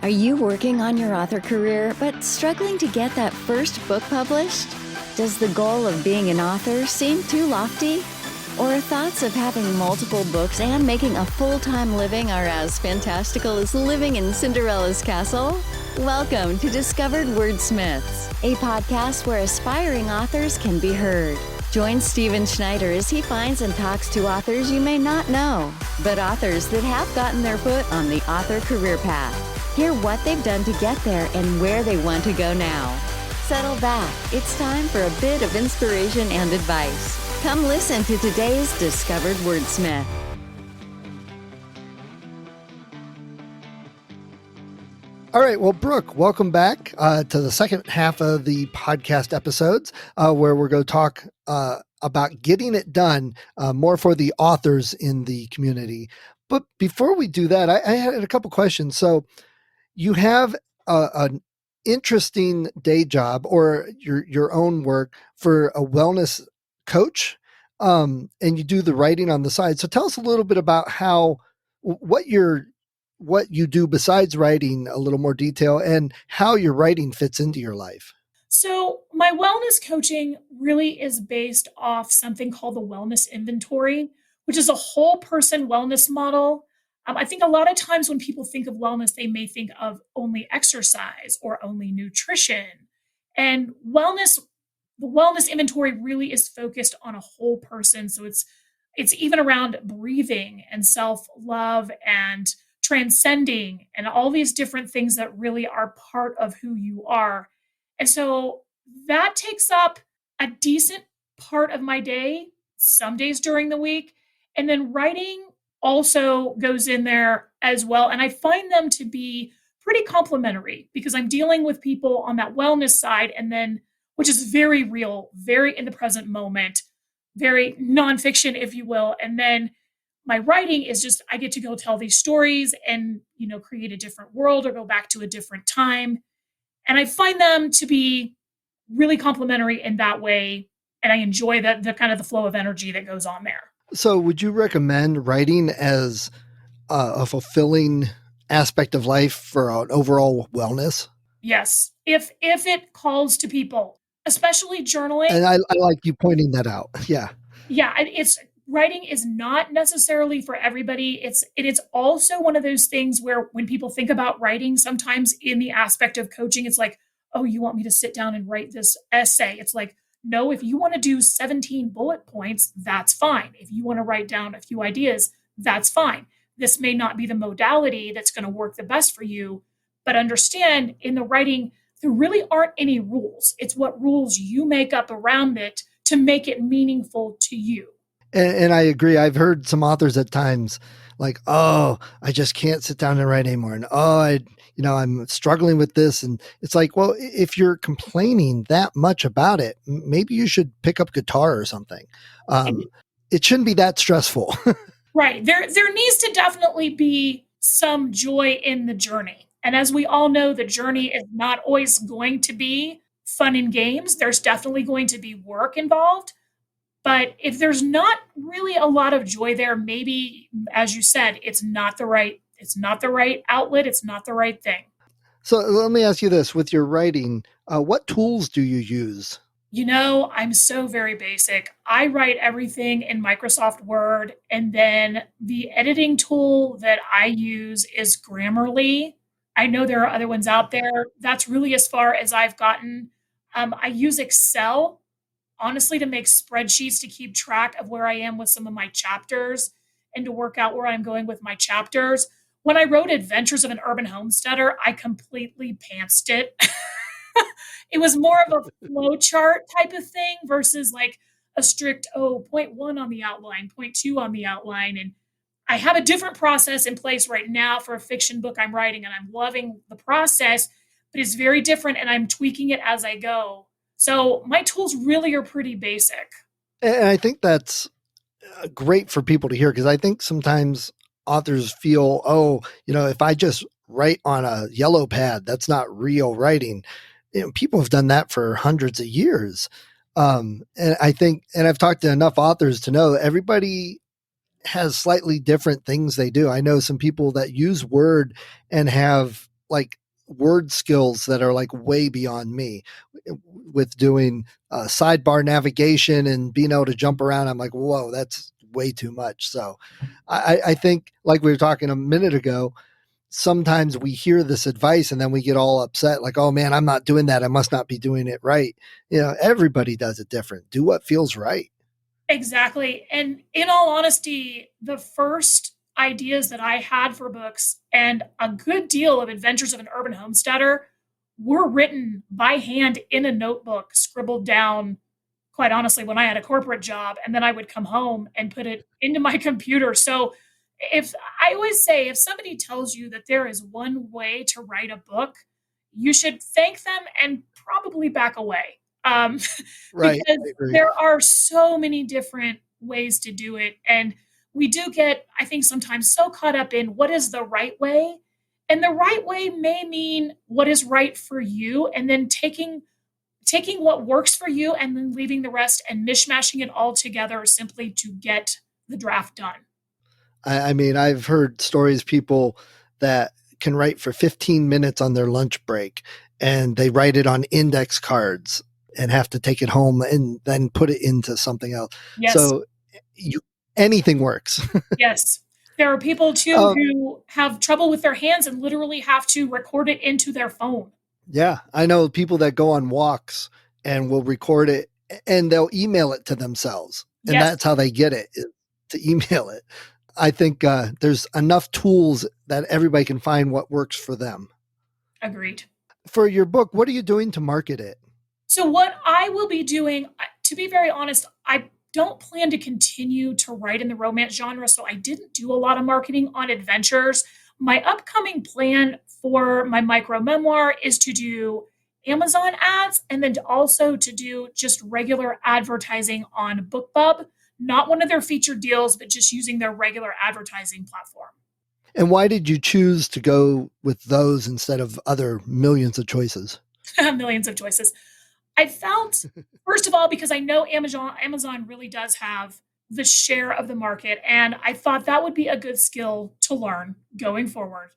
Are you working on your author career but struggling to get that first book published? Does the goal of being an author seem too lofty? Or thoughts of having multiple books and making a full-time living are as fantastical as living in Cinderella's castle? Welcome to Discovered Wordsmiths, a podcast where aspiring authors can be heard. Join Stephen Schneider as he finds and talks to authors you may not know, but authors that have gotten their foot on the author career path. Hear what they've done to get there and where they want to go now. Settle back. It's time for a bit of inspiration and advice. Come listen to today's Discovered Wordsmith. All right. Well, Brooke, welcome back to the second half of the podcast episodes where we're going to talk about getting it done more for the authors in the community. But before we do that, I had a couple questions. So you have an interesting day job or your own work for a wellness coach, and you do the writing on the side. So tell us a little bit about what you do besides writing, a little more detail, and how your writing fits into your life. So my wellness coaching really is based off something called the wellness inventory, which is a whole person wellness model. I think a lot of times when people think of wellness, they may think of only exercise or only nutrition. And the wellness inventory really is focused on a whole person. So it's even around breathing and self-love and transcending and all these different things that really are part of who you are. And so that takes up a decent part of my day, some days during the week. And then writing also goes in there as well. And I find them to be pretty complementary because I'm dealing with people on that wellness side, and then, which is very real, very in the present moment, very nonfiction, if you will. And then my writing is just, I get to go tell these stories and, create a different world or go back to a different time. And I find them to be really complementary in that way. And I enjoy the kind of the flow of energy that goes on there. So would you recommend writing as a fulfilling aspect of life for an overall wellness? Yes. If it calls to people, especially journaling. And I like you pointing that out. Yeah. Yeah. Writing is not necessarily for everybody. It's also one of those things where when people think about writing, sometimes in the aspect of coaching, it's like, oh, you want me to sit down and write this essay? It's like, no, if you want to do 17 bullet points, that's fine. If you want to write down a few ideas, that's fine. This may not be the modality that's going to work the best for you, but understand in the writing, there really aren't any rules. It's what rules you make up around it to make it meaningful to you. And I agree. I've heard some authors at times like, oh, I just can't sit down and write anymore. And I'm struggling with this. And it's like, well, if you're complaining that much about it, maybe you should pick up guitar or something. It shouldn't be that stressful. Right. There needs to definitely be some joy in the journey. And as we all know, the journey is not always going to be fun and games. There's definitely going to be work involved. But if there's not really a lot of joy there, maybe, as you said, it's not the right outlet. It's not the right thing. So let me ask you this. With your writing, what tools do you use? I'm so very basic. I write everything in Microsoft Word, and then the editing tool that I use is Grammarly. I know there are other ones out there. That's really as far as I've gotten. I use Excel, honestly, to make spreadsheets to keep track of where I am with some of my chapters and to work out where I'm going with my chapters. When I wrote Adventures of an Urban Homesteader, I completely pantsed it. It was more of a flow chart type of thing versus like a strict, point 1 on the outline, point 2 on the outline. And I have a different process in place right now for a fiction book I'm writing, and I'm loving the process, but it's very different and I'm tweaking it as I go. So my tools really are pretty basic. And I think that's great for people to hear, because I think sometimes authors feel, if I just write on a yellow pad, that's not real writing. People have done that for hundreds of years. And I've talked to enough authors to know everybody has slightly different things they do. I know some people that use Word and have like word skills that are like way beyond me with doing sidebar navigation and being able to jump around. I'm like, whoa, that's way too much. So I think, like we were talking a minute ago, sometimes we hear this advice and then we get all upset, like, oh man, I'm not doing that. I must not be doing it right. Everybody does it different. Do what feels right. Exactly. And in all honesty, the first ideas that I had for books and a good deal of Adventures of an Urban Homesteader were written by hand in a notebook, scribbled down, quite honestly, when I had a corporate job. And then I would come home and put it into my computer. So if I always say, if somebody tells you that there is one way to write a book, you should thank them and probably back away. Um, Right. because I agree. there are so many different ways to do it. And we do get, I think, sometimes so caught up in what is the right way. And the right way may mean what is right for you, and then taking what works for you and then leaving the rest and mishmashing it all together simply to get the draft done. I mean, I've heard stories, people that can write for 15 minutes on their lunch break, and they write it on index cards and have to take it home and then put it into something else. Yes. So anything works. Yes. There are people too who have trouble with their hands and literally have to record it into their phone. Yeah. I know people that go on walks and will record it and they'll email it to themselves. And Yes. that's how they get it, to email it. I think there's enough tools that everybody can find what works for them. Agreed. For your book, what are you doing to market it? So what I will be doing, to be very honest, I don't plan to continue to write in the romance genre, so I didn't do a lot of marketing on adventures. My upcoming plan for my micro memoir is to do Amazon ads and then also to do just regular advertising on BookBub, not one of their featured deals, but just using their regular advertising platform. And why did you choose to go with those instead of other millions of choices? Millions of choices. I felt, first of all, because I know Amazon really does have the share of the market, and I thought that would be a good skill to learn going forward.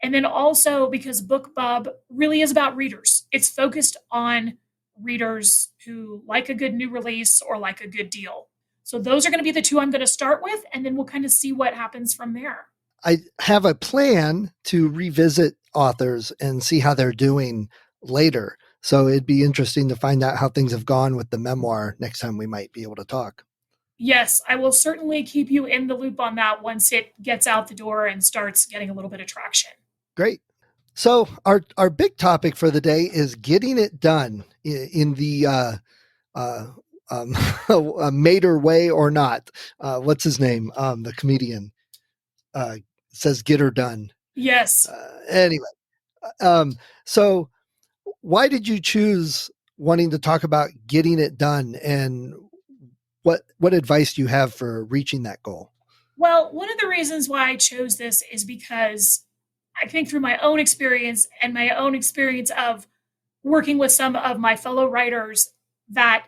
And then also because BookBub really is about readers. It's focused on readers who like a good new release or like a good deal. So those are going to be the two I'm going to start with, and then we'll kind of see what happens from there. I have a plan to revisit authors and see how they're doing later. So it'd be interesting to find out how things have gone with the memoir next time we might be able to talk. Yes, I will certainly keep you in the loop on that once it gets out the door and starts getting a little bit of traction. Great. So our big topic for the day is getting it done in the Mater way or not. What's his name? The comedian says get her done. Yes. Anyway, so why did you choose wanting to talk about getting it done, and what advice do you have for reaching that goal? Well, one of the reasons why I chose this is because I think through my own experience and my own experience of working with some of my fellow writers, that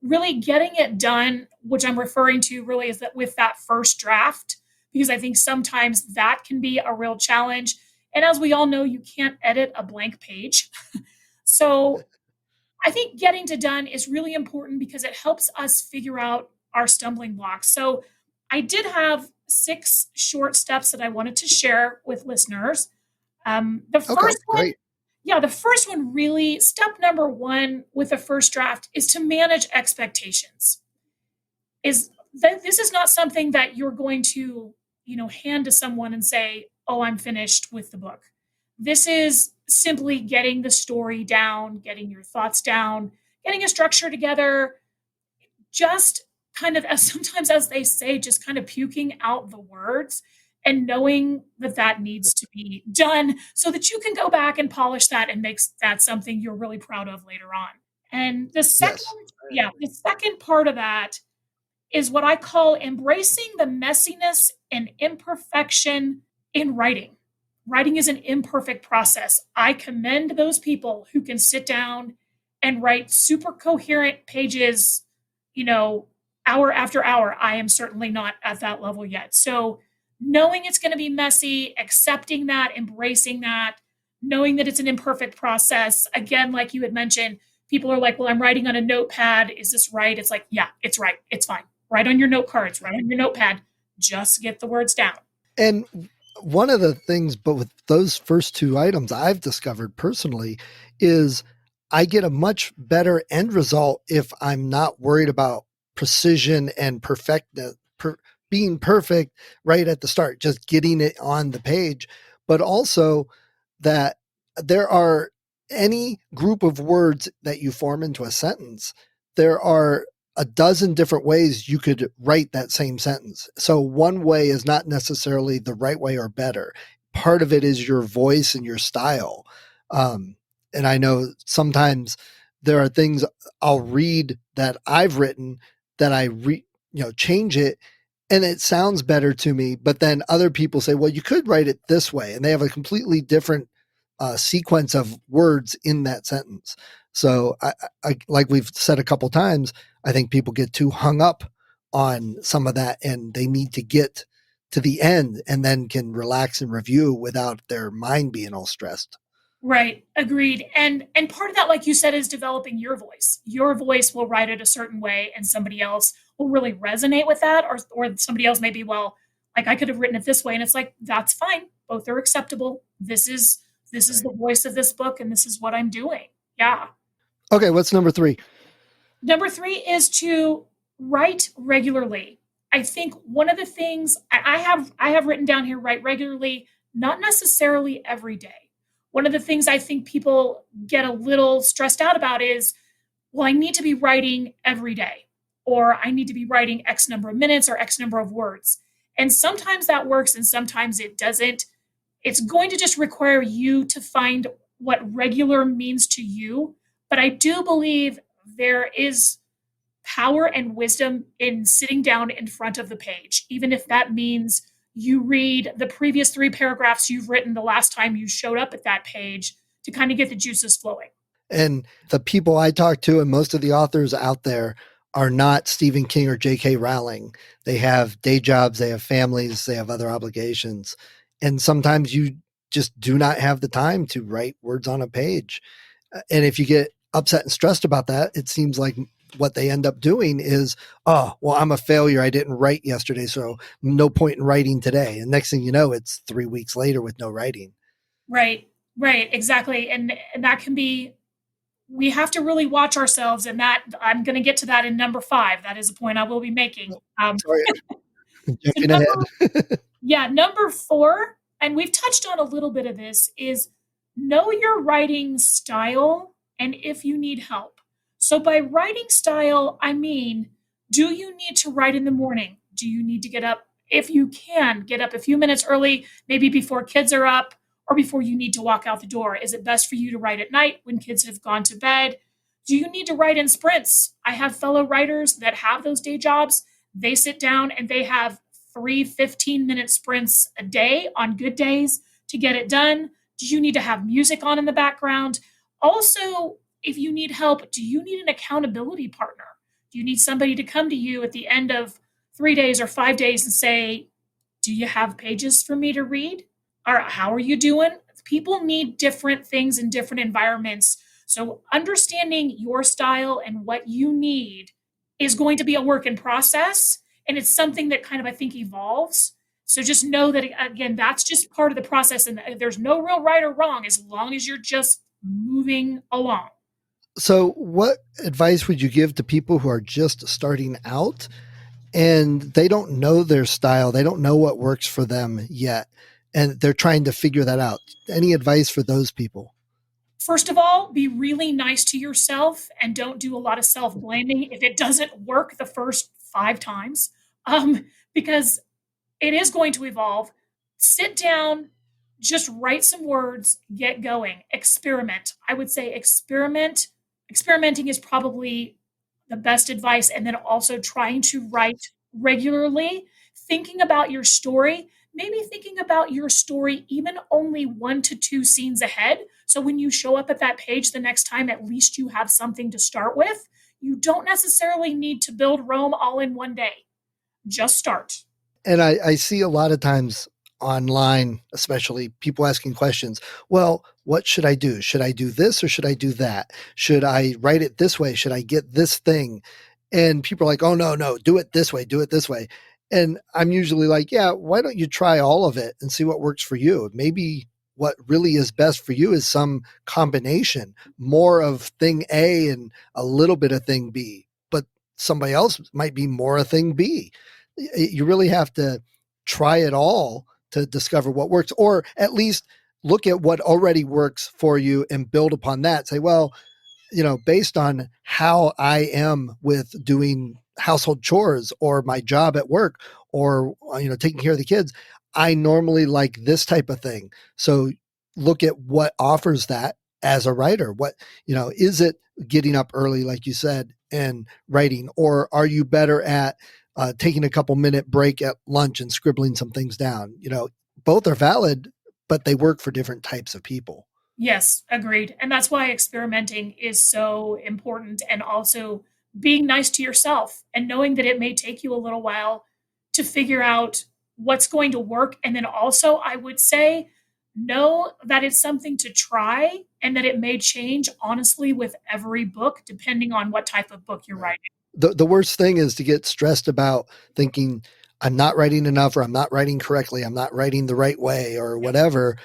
really getting it done, which I'm referring to really is that with that first draft, because I think sometimes that can be a real challenge. And as we all know, you can't edit a blank page. So I think getting to done is really important because it helps us figure out our stumbling blocks. So I did have 6 short steps that I wanted to share with listeners. The first one, great. the first one really, step number 1 with the first draft is to manage expectations. Is that this is not something that you're going to, hand to someone and say, "Oh, I'm finished with the book." This is simply getting the story down, getting your thoughts down, getting a structure together, just kind of, as sometimes as they say, just kind of puking out the words and knowing that that needs to be done so that you can go back and polish that and make that something you're really proud of later on. And the second, the second part of that is what I call embracing the messiness and imperfection in writing. Writing is an imperfect process. I commend those people who can sit down and write super coherent pages, hour after hour. I am certainly not at that level yet. So knowing it's going to be messy, accepting that, embracing that, knowing that it's an imperfect process. Again, like you had mentioned, people are like, well, I'm writing on a notepad. Is this right? It's like, yeah, it's right. It's fine. Write on your note cards, write on your notepad. Just get the words down. And one of the things, but with those first two items I've discovered personally is I get a much better end result if I'm not worried about precision and being perfect right at the start, just getting it on the page, but also that there are any group of words that you form into a sentence, there are a dozen different ways you could write that same sentence. So one way is not necessarily the right way or better. Part of it is your voice and your style. And I know sometimes there are things I'll read that I've written that change it and it sounds better to me. But then other people say, well, you could write it this way. And they have a completely different sequence of words in that sentence. So I like we've said a couple times, I think people get too hung up on some of that and they need to get to the end and then can relax and review without their mind being all stressed. Right. Agreed. And part of that, like you said, is developing your voice. Your voice will write it a certain way and somebody else will really resonate with that. Or somebody else may be, well, like I could have written it this way. And it's like, that's fine. Both are acceptable. This is the voice of this book and this is what I'm doing. Yeah. Okay. What's number 3? Number 3 is to write regularly. I think one of the things I have written down here, write regularly, not necessarily every day. One of the things I think people get a little stressed out about is, well, I need to be writing every day, or I need to be writing X number of minutes or X number of words. And sometimes that works and sometimes it doesn't. It's going to just require you to find what regular means to you. But I do believe there is power and wisdom in sitting down in front of the page, even if that means you read the previous 3 paragraphs you've written the last time you showed up at that page to kind of get the juices flowing. And the people I talk to and most of the authors out there are not Stephen King or J.K. Rowling. They have day jobs, they have families, they have other obligations. And sometimes you just do not have the time to write words on a page. And if you get upset and stressed about that, it seems like what they end up doing is, oh, well, I'm a failure. I didn't write yesterday, so no point in writing today. And next thing you know, it's 3 weeks later with no writing. Right, exactly. And that can be, we have to really watch ourselves. And that I'm going to get to that in number 5. That is a point I will be making. Sorry, jumping number, ahead. Yeah, number 4, and we've touched on a little bit of this, is know your writing style and if you need help. So by writing style, I mean, do you need to write in the morning? Do you need to get up? If you can, get up a few minutes early, maybe before kids are up or before you need to walk out the door. Is it best for you to write at night when kids have gone to bed? Do you need to write in sprints? I have fellow writers that have those day jobs. They sit down and they have 3 15-minute sprints a day on good days to get it done. Do you need to have music on in the background? Also, if you need help, do you need an accountability partner? Do you need somebody to come to you at the end of 3 days or 5 days and say, do you have pages for me to read? Or how are you doing? People need different things in different environments. So understanding your style and what you need is going to be a work in process. And it's something that kind of, I think, evolves. So just know that, again, that's just part of the process. And there's no real right or wrong as long as you're just moving along. So what advice would you give to people who are just starting out and they don't know their style? They don't know what works for them yet, and they're trying to figure that out. Any advice for those people? First of all, be really nice to yourself and don't do a lot of self-blaming if it doesn't work the first 5 times, because it is going to evolve. Sit down, just write some words, get going, experiment. I would say experiment. Experimenting is probably the best advice. And then also trying to write regularly, thinking about your story, maybe thinking about your story even only 1 to 2 scenes ahead. So when you show up at that page the next time, at least you have something to start with. You don't necessarily need to build Rome all in one day. Just start. And I see a lot of times online, especially people asking questions. Well, what should I do? Should I do this or should I do that? Should I write it this way? Should I get this thing? And people are like, oh, no, do it this way, do it this way. And I'm usually like, yeah, why don't you try all of it and see what works for you? Maybe what really is best for you is some combination, more of thing A and a little bit of thing B, but somebody else might be more of thing B. You really have to try it all to discover what works, or at least look at what already works for you and build upon that. Say, well, based on how I am with doing household chores or my job at work or, taking care of the kids, I normally like this type of thing. So look at what offers that as a writer. What, is it getting up early, like you said, and writing, or are you better at taking a couple minute break at lunch and scribbling some things down? Both are valid, but they work for different types of people. Yes, agreed. And that's why experimenting is so important, and also being nice to yourself and knowing that it may take you a little while to figure out what's going to work. And then also, I would say, know that it's something to try and that it may change honestly with every book, depending on what type of book you're writing. The worst thing is to get stressed about thinking I'm not writing enough, or I'm not writing correctly, I'm not writing the right way, or whatever.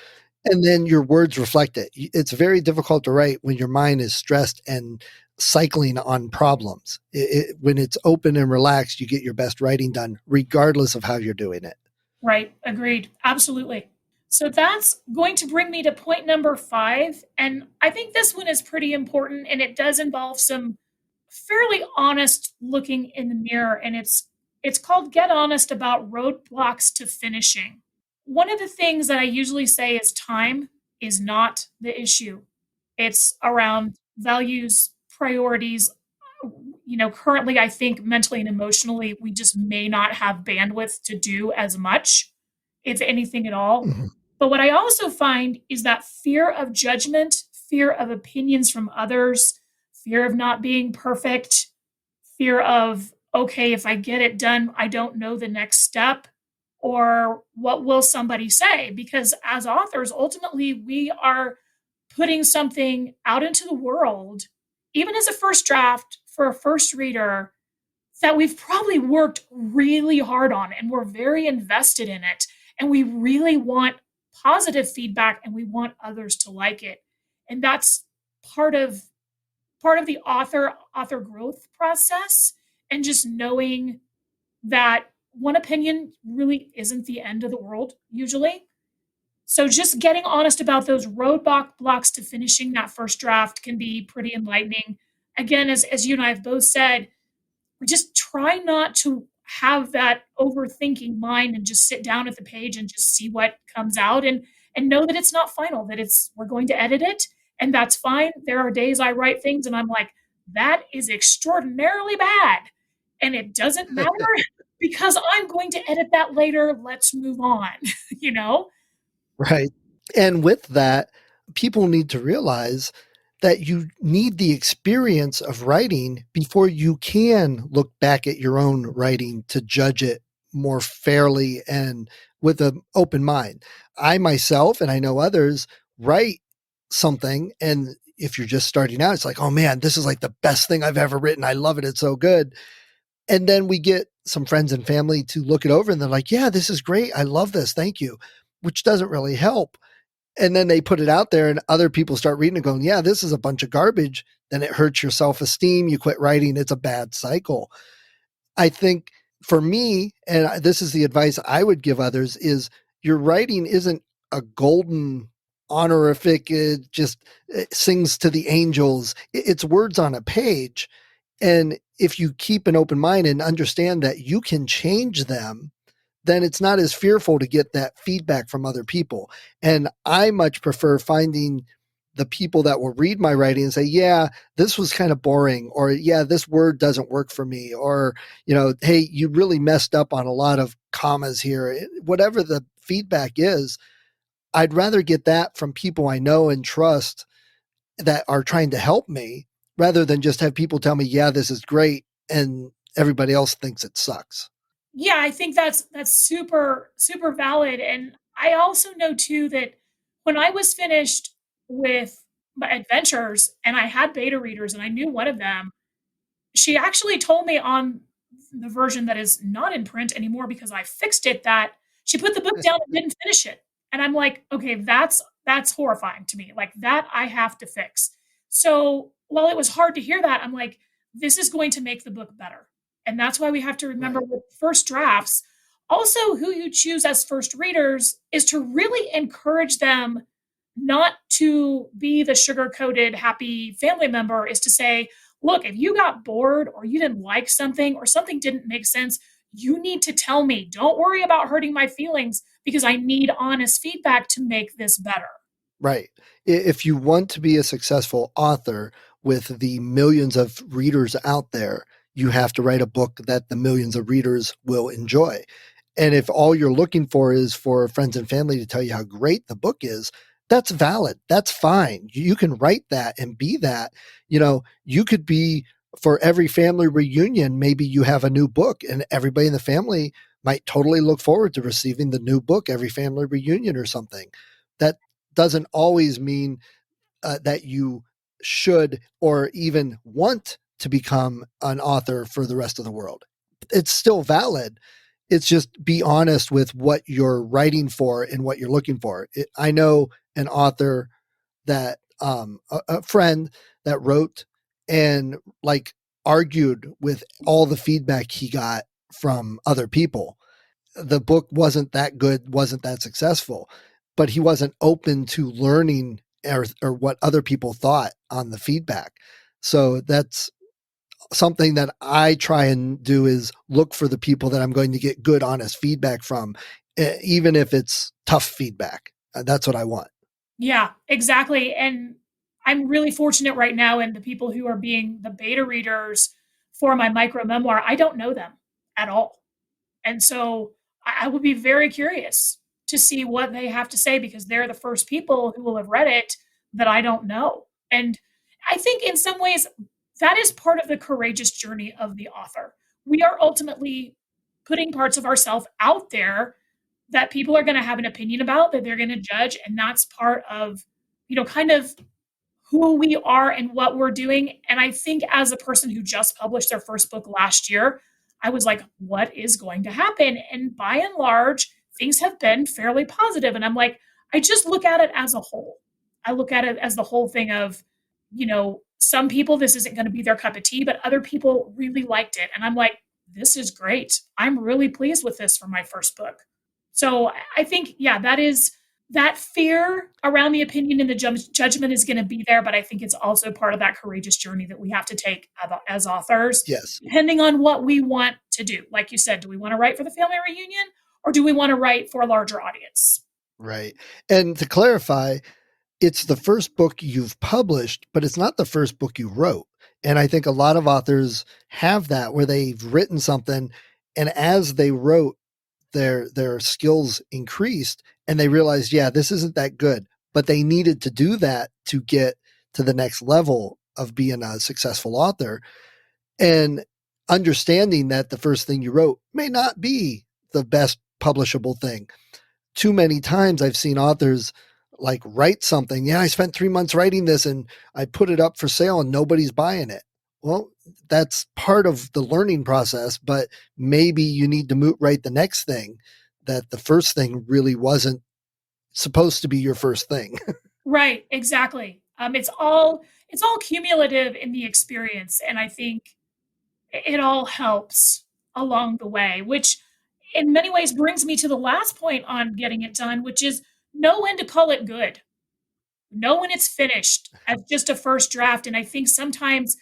And then your words reflect it. It's very difficult to write when your mind is stressed and cycling on problems. When it's open and relaxed, you get your best writing done, regardless of how you're doing it. Right. Agreed. Absolutely. So that's going to bring me to point number 5. And I think this one is pretty important, and it does involve some fairly honest looking in the mirror. And it's called Get Honest About Roadblocks to Finishing. One of the things that I usually say is time is not the issue. It's around values, priorities. Currently, I think mentally and emotionally, we just may not have bandwidth to do as much, if anything at all. Mm-hmm. But what I also find is that fear of judgment, fear of opinions from others, fear of not being perfect, fear of, okay, if I get it done, I don't know the next step, or what will somebody say? Because as authors, ultimately, we are putting something out into the world, even as a first draft for a first reader, that we've probably worked really hard on, and we're very invested in it. And we really want positive feedback, and we want others to like it. And that's part of the author growth process, and just knowing that one opinion really isn't the end of the world usually. So just getting honest about those roadblocks to finishing that first draft can be pretty enlightening. Again, as you and I have both said, we just try not to have that overthinking mind and just sit down at the page and just see what comes out, and know that it's not final, that we're going to edit it, and that's fine. There are days I write things and I'm like, that is extraordinarily bad, and it doesn't matter because I'm going to edit that later. Let's move on, Right. And with that, people need to realize that you need the experience of writing before you can look back at your own writing to judge it more fairly and with an open mind. I myself, and I know others, write something, and if you're just starting out, it's like, oh man, this is like the best thing I've ever written. I love it. It's so good. And then we get some friends and family to look it over, and they're like, yeah, this is great. I love this. Thank you. Which doesn't really help. And then they put it out there, and other people start reading it going, yeah, this is a bunch of garbage. Then it hurts your self-esteem. You quit writing. It's a bad cycle. I think for me, and this is the advice I would give others, is your writing isn't a golden honorific, it sings to the angels. It's words on a page. And if you keep an open mind and understand that you can change them, then it's not as fearful to get that feedback from other people. And I much prefer finding the people that will read my writing and say, yeah, this was kind of boring, or yeah, this word doesn't work for me, or, hey, you really messed up on a lot of commas here. Whatever the feedback is, I'd rather get that from people I know and trust that are trying to help me, rather than just have people tell me, yeah, this is great, and everybody else thinks it sucks. Yeah, I think that's super, super valid. And I also know too that when I was finished with my adventures and I had beta readers and I knew one of them, she actually told me on the version that is not in print anymore because I fixed it, that she put the book down and didn't finish it. And I'm like, okay, that's horrifying to me. Like that I have to fix. So while it was hard to hear that, I'm like, this is going to make the book better. And that's why we have to remember Right. with first drafts, also who you choose as first readers is to really encourage them not to be the sugar coated happy family member, is to say, look, if you got bored or you didn't like something or something didn't make sense, you need to tell me. Don't worry about hurting my feelings because I need honest feedback to make this better. Right. If you want to be a successful author with the millions of readers out there, you have to write a book that the millions of readers will enjoy. And if all you're looking for is for friends and family to tell you how great the book is, that's valid. That's fine. You can write that and be that. You could be, for every family reunion, maybe you have a new book and everybody in the family might totally look forward to receiving the new book every family reunion or something. That doesn't always mean that you should or even want to become an author for the rest of the world. It's still valid. It's just be honest with what you're writing for and what you're looking for. I know an author that a friend that wrote and like argued with all the feedback he got from other people. The book wasn't that good, wasn't that successful, but he wasn't open to learning or what other people thought on the feedback. So that's something that I try and do, is look for the people that I'm going to get good, honest feedback from, even if it's tough feedback. That's what I want. Yeah, exactly. And I'm really fortunate right now in the people who are being the beta readers for my micro memoir. I don't know them at all. And so I would be very curious to see what they have to say because they're the first people who will have read it that I don't know. And I think in some ways that is part of the courageous journey of the author. We are ultimately putting parts of ourselves out there that people are going to have an opinion about, that they're going to judge. And that's part of, kind of who we are and what we're doing. And I think as a person who just published their first book last year, I was like, what is going to happen? And by and large, things have been fairly positive. And I'm like, I just look at it as a whole. I look at it as the whole thing of, some people, this isn't going to be their cup of tea, but other people really liked it. And I'm like, this is great. I'm really pleased with this for my first book. So I think, yeah, that fear around the opinion and the judgment is going to be there. But I think it's also part of that courageous journey that we have to take as authors, Yes. depending on what we want to do. Like you said, do we want to write for the family reunion or do we want to write for a larger audience? Right. And to clarify, it's the first book you've published, but it's not the first book you wrote. And I think a lot of authors have that, where they've written something and as they wrote, their skills increased and they realized, yeah, this isn't that good, but they needed to do that to get to the next level of being a successful author. And understanding that the first thing you wrote may not be the best publishable thing. Too many times I've seen authors like write something. Yeah, I spent 3 months writing this and I put it up for sale and nobody's buying it. Well, that's part of the learning process, but maybe you need to write the next thing, that the first thing really wasn't supposed to be your first thing. Right, exactly. It's all cumulative in the experience, and I think it all helps along the way, which in many ways brings me to the last point on getting it done, which is know when to call it good. Know when it's finished as just a first draft. And I think sometimes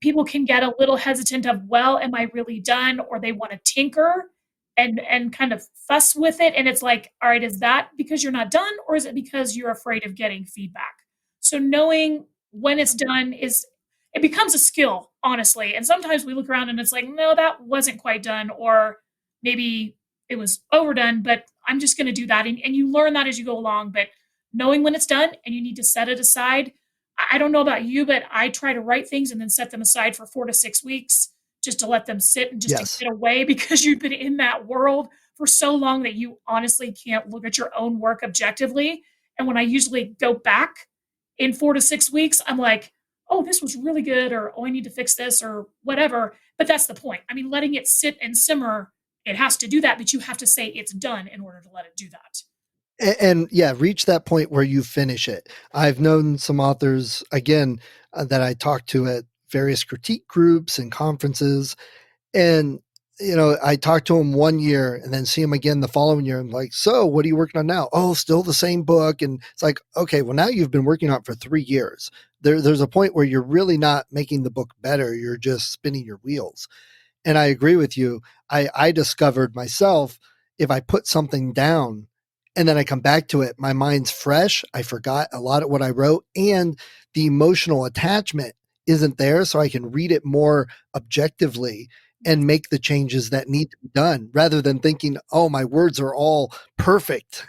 people can get a little hesitant of, well, am I really done? Or they want to tinker and kind of fuss with it. And it's like, all right, is that because you're not done? Or is it because you're afraid of getting feedback? So knowing when it's done it becomes a skill, honestly. And sometimes we look around and it's like, no, that wasn't quite done. Or maybe it was overdone, but I'm just going to do that. And you learn that as you go along. But knowing when it's done and you need to set it aside. I don't know about you, but I try to write things and then set them aside for 4 to 6 weeks just to let them sit and just Yes. to get away because you've been in that world for so long that you honestly can't look at your own work objectively. And when I usually go back in 4 to 6 weeks, I'm like, oh, this was really good, or oh, I need to fix this, or whatever. But that's the point. I mean, letting it sit and simmer, it has to do that, but you have to say it's done in order to let it do that. And yeah, reach that point where you finish it. I've known some authors, again, that I talked to at various critique groups and conferences. And, I talked to them one year and then see them again the following year. I'm like, so what are you working on now? Oh, still the same book. And it's like, okay, well, now you've been working on it for 3 years. There's a point where you're really not making the book better. You're just spinning your wheels. And I agree with you. I discovered myself, if I put something down and then I come back to it, my mind's fresh. I forgot a lot of what I wrote, and the emotional attachment isn't there. So I can read it more objectively and make the changes that need to be done, rather than thinking, oh, my words are all perfect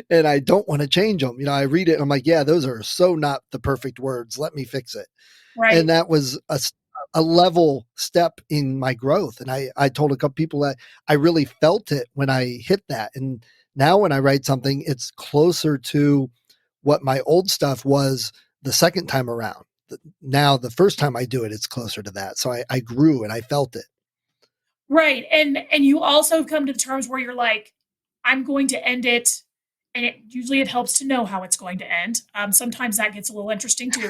and I don't want to change them. I read it and I'm like, yeah, those are so not the perfect words. Let me fix it. Right. And that was a level step in my growth. And I told a couple people that I really felt it when I hit that. And now when I write something, it's closer to what my old stuff was the second time around. Now, the first time I do it, it's closer to that. So I grew and I felt it. Right. And you also come to the terms where you're like, I'm going to end it. And usually it helps to know how it's going to end. Sometimes that gets a little interesting too.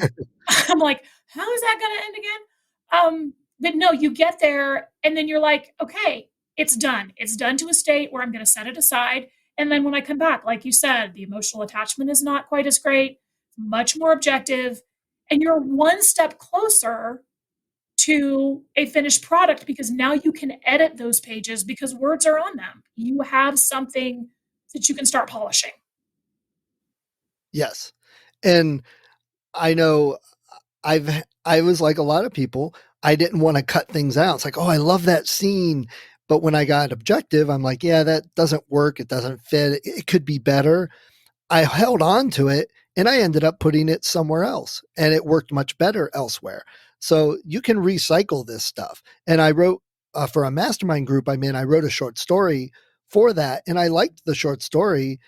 I'm like, how is that going to end again? But no, you get there and then you're like, okay, it's done. It's done to a state where I'm going to set it aside. And then when I come back, like you said, the emotional attachment is not quite as great, much more objective. And you're one step closer to a finished product, because now you can edit those pages because words are on them. You have something that you can start polishing. Yes. And I know I was like a lot of people. I didn't want to cut things out. It's like, oh, I love that scene. But when I got objective, I'm like, yeah, that doesn't work. It doesn't fit. It could be better. I held on to it and I ended up putting it somewhere else, and it worked much better elsewhere. So you can recycle this stuff. And I wrote for a mastermind group I'm in, I wrote a short story for that. And I liked the short story,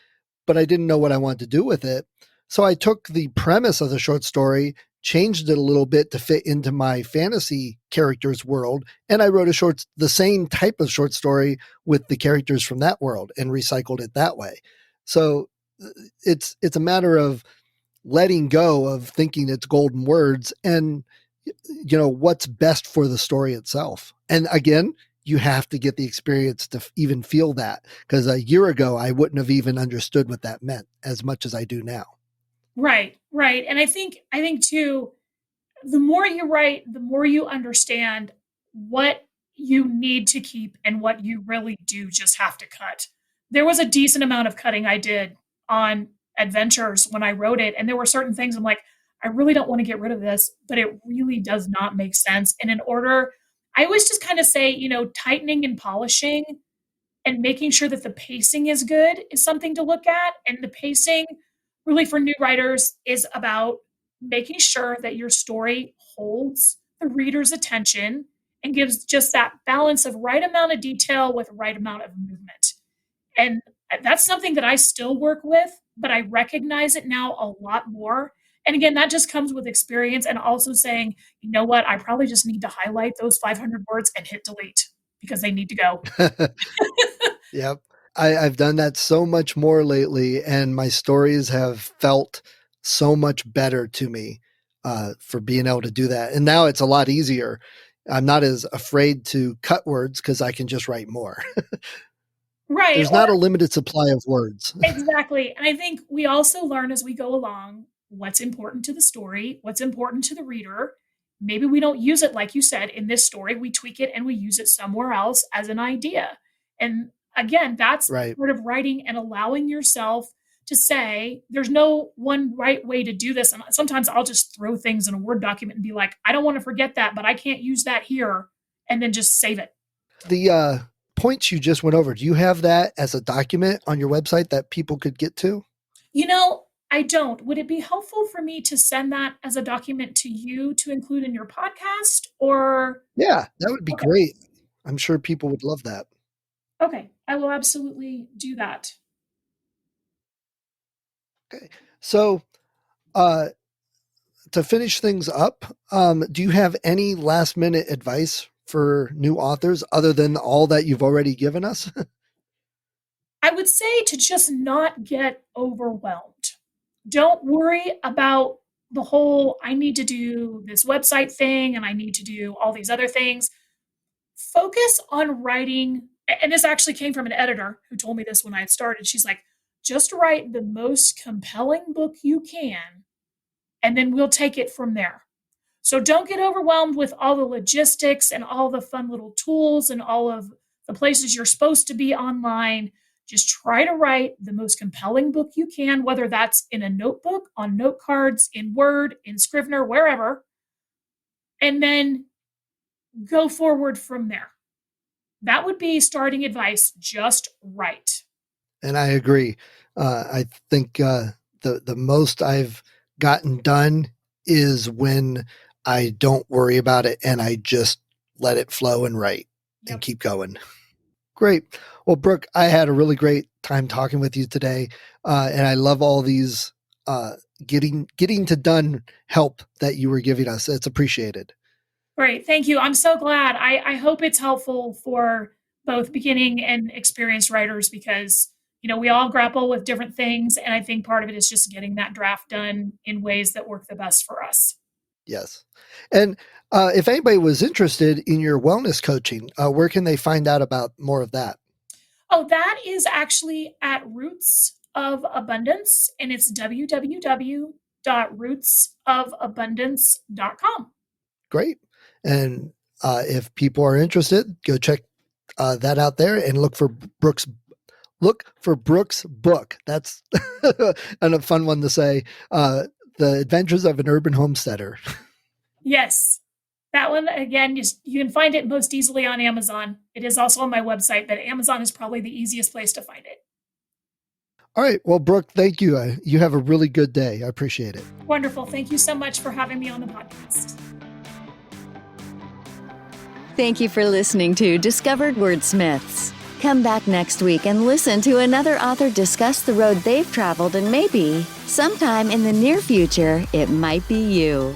but I didn't know what I wanted to do with it. So I took the premise of the short story, changed it a little bit to fit into my fantasy characters world, and I wrote the same type of short story with the characters from that world and recycled it that way. So it's a matter of letting go of thinking it's golden words and what's best for the story itself. And again, you have to get the experience to even feel that, because a year ago I wouldn't have even understood what that meant as much as I do now. Right, right. And I think too, the more you write, the more you understand what you need to keep and what you really do just have to cut. There was a decent amount of cutting I did on adventures when I wrote it, and there were certain things I'm like, I really don't want to get rid of this, but it really does not make sense. And in order, I always just kind of say, tightening and polishing and making sure that the pacing is good is something to look at. And the pacing, really, for new writers, is about making sure that your story holds the reader's attention and gives just that balance of right amount of detail with right amount of movement. And that's something that I still work with, but I recognize it now a lot more. And again, that just comes with experience, and also saying, you know what, I probably just need to highlight those 500 words and hit delete because they need to go. Yep. I've done that so much more lately, and my stories have felt so much better to me for being able to do that. And now it's a lot easier. I'm not as afraid to cut words because I can just write more. Right. There's not a limited supply of words. Exactly. And I think we also learn as we go along what's important to the story, what's important to the reader. Maybe we don't use it, like you said, in this story. We tweak it and we use it somewhere else as an idea. And again, that's Right. part of writing and allowing yourself to say, there's no one right way to do this. And sometimes I'll just throw things in a Word document and be like, I don't want to forget that, but I can't use that here, and then just save it. The points you just went over, do you have that as a document on your website that people could get to? I don't. Would it be helpful for me to send that as a document to you to include in your podcast, or? Yeah, that would be Okay. great. I'm sure people would love that. Okay. I will absolutely do that. Okay. So, uh, to finish things up, do you have any last minute advice for new authors other than all that you've already given us? I would say to just not get overwhelmed. Don't worry about the whole, I need to do this website thing and I need to do all these other things. Focus on writing. And this actually came from an editor who told me this when I had started. She's like, just write the most compelling book you can, and then we'll take it from there. So don't get overwhelmed with all the logistics and all the fun little tools and all of the places you're supposed to be online. Just try to write the most compelling book you can, whether that's in a notebook, on note cards, in Word, in Scrivener, wherever, and then go forward from there. That would be starting advice. Just write. And I agree. I think the most I've gotten done is when I don't worry about it and I just let it flow and write and keep going. Great. Well, Brooke, I had a really great time talking with you today. And I love all these getting to done help that you were giving us. It's appreciated. Great. Thank you. I'm so glad. I hope it's helpful for both beginning and experienced writers because, we all grapple with different things. And I think part of it is just getting that draft done in ways that work the best for us. Yes. And if anybody was interested in your wellness coaching, where can they find out about more of that? Oh, that is actually at Roots of Abundance, and it's www.rootsofabundance.com. Great. And if people are interested, go check that out there and look for Brooke's book. That's a fun one to say. The Adventures of an Urban Homesteader. Yes. That one, again, you can find it most easily on Amazon. It is also on my website, but Amazon is probably the easiest place to find it. All right. Well, Brooke, thank you. You have a really good day. I appreciate it. Wonderful. Thank you so much for having me on the podcast. Thank you for listening to Discovered Wordsmiths. Come back next week and listen to another author discuss the road they've traveled, and maybe, sometime in the near future, it might be you.